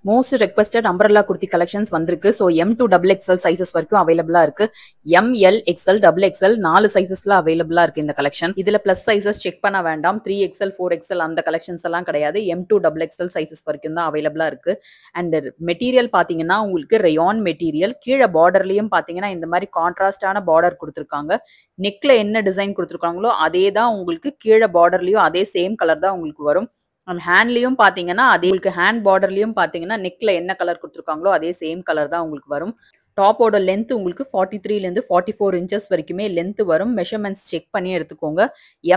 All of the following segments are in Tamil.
Most requested umbrella kurti collections வந்திருக்கு. ஸோ M2XXL சைசஸ் வரைக்கும் அவைலபிளா இருக்கு. ML, XL, XXL 4 சைசஸ்ல அவைலபிளா இருக்கு இந்த கலெக்ஷன். இதுல பிளஸ் சைசஸ் செக் பண்ண வேண்டாம். 3XL, 4XL அந்த கலெக்ஷன்ஸ் எல்லாம் கிடையாது. M2XXL சைசஸ் வரைக்கும் தான் அவைலபிளா இருக்கு. அண்ட் மெட்டீரியல் பாத்தீங்கன்னா உங்களுக்கு ரயான் மெட்டீரியல். கீழே பார்டர்லயும் பாத்தீங்கன்னா இந்த மாதிரி கான்ட்ராஸ்டான பார்டர் கொடுத்துருக்காங்க. நெக்ல என்ன டிசைன் கொடுத்துருக்காங்களோ அதே தான் உங்களுக்கு கீழே பார்டர்லயும் அதே சேம் கலர் தான் உங்களுக்கு வரும். அண்ட் ஹேண்ட்லயும் பாத்தீங்கன்னா அதே உங்களுக்கு ஹேண்ட் பார்டர்லயும் பாத்தீங்கன்னா நெக்ல என்ன கலர் கொடுத்துருக்காங்களோ அதே சேம் கலர் தான் உங்களுக்கு வரும். டாப்போட லென்த் உங்களுக்கு 43 ல இருந்து 44 இன்ச்சஸ் வரைக்குமே லென்த் வரும். மெஷர்மெண்ட்ஸ் செக் பண்ணி எடுத்துக்கோங்க.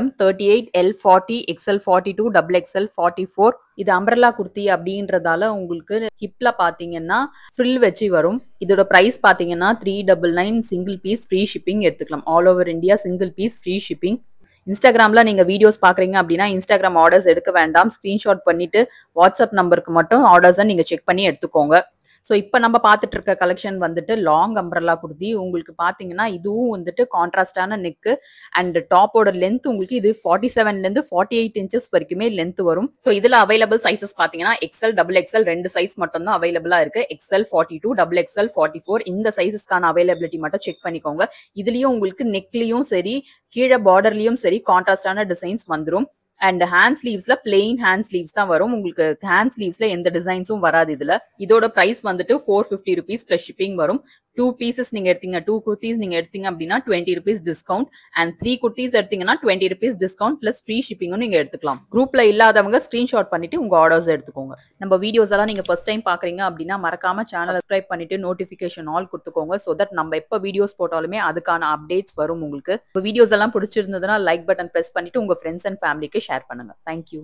M38, L40, XL42, XXL 44. இது அம்பரல்லா குர்த்தி அப்படின்றதால உங்களுக்கு ஹிப்ல பாத்தீங்கன்னா ஃப்ரில் வச்சு வரும். இதோட பிரைஸ் பாத்தீங்கன்னா 399 சிங்கிள் பீஸ் ஃப்ரீ ஷிப்பிங் எடுத்துக்கலாம். All over India single piece free shipping. இன்ஸ்டாகிராம்ல நீங்க வீடியோஸ் பாக்குறீங்க அப்படின்னா இன்ஸ்டாகிராம் ஆர்டர்ஸ் எடுக்க வேண்டாம். ஸ்கிரீன்ஷாட் பண்ணிட்டு வாட்ஸ்அப் நம்பருக்கு மட்டும் ஆர்டர்ஸை நீங்க செக் பண்ணி எடுத்துக்கோங்க. ஸோ இப்போ நம்ம பார்த்துட்டு இருக்க கலெக்ஷன் வந்துட்டு லாங் அம்பரல்லா குர்த்தி. உங்களுக்கு பார்த்தீங்கன்னா இதுவும் வந்துட்டு கான்ட்ராஸ்டான நெக்கு அண்ட் டாப்போட லென்த் உங்களுக்கு இது 47 ல இருந்து 48 இன்ச்சஸ் வரைக்குமே லென்த் வரும். ஸோ இதுல அவைலபிள் சைசஸ் பார்த்தீங்கன்னா XL, XXL 2 சைஸ் மட்டும் தான் அவைலபிளா இருக்கு. XL42, XXL 44 இந்த சைசஸ்க்கான அவைலபிலிட்டி மட்டும் செக் பண்ணிக்கோங்க. இதுலயும் உங்களுக்கு நெக்லயும் சரி கீழே பார்டர்லயும் சரி கான்ட்ராஸ்டான டிசைன்ஸ் வந்துடும். அண்ட் ஹேண்ட் ஸ்லீவ்ஸ்ல பிளெயின் ஹேண்ட் ஸ்லீவ்ஸ் தான் வரும். உங்களுக்கு ஹேண்ட் ஸ்லீவ்ஸ்ல எந்த டிசைன்ஸும் வராது. இதுல இதோட பிரைஸ் வந்துட்டு 450 rupees பிளஸ் ஷிப்பிங் வரும். 2 பீசஸ் நீங்க எடுத்தீங்க, 2 குர்த்திஸ் நீங்க எடுத்தீங்க அப்படின்னா 20 rupees டிஸ்கவுண்ட். அண்ட் 3 குர்த்திஸ் எடுத்தீங்கன்னா 20 rupees டிஸ்கவுண்ட் பிளஸ் ஃப்ரீ ஷிப்பிங்கும் நீங்க எடுத்துக்கலாம். குரூப்ல இல்லாதவங்க ஸ்கிரீன்ஷாட் பண்ணிட்டு உங்க ஆர்டர்ஸ் எடுத்துக்கோங்க. நம்ம வீடியோஸ் எல்லாம் நீங்க ஃபர்ஸ்ட் டைம் பாக்குறீங்க அப்படின்னா மறக்காம சேனல் சப்ஸ்கிரைப் பண்ணிட்டு நோட்டிபிகேஷன் ஆல் கொடுத்துக்கோங்க. சோ தட் நம்ம எப்ப வீடியோஸ் போட்டாலுமே அதுக்கான அப்டேட்ஸ் வரும் உங்களுக்கு. வீடியோஸ் எல்லாம் பிடிச்சிருந்ததுன்னா லைக் பட்டன் பிரஸ் பண்ணிட்டு உங்க ஃப்ரெண்ட்ஸ் அண்ட் ஃபேமிலிக்கு ஷேர் பண்ணுங்க. தேங்க்யூ.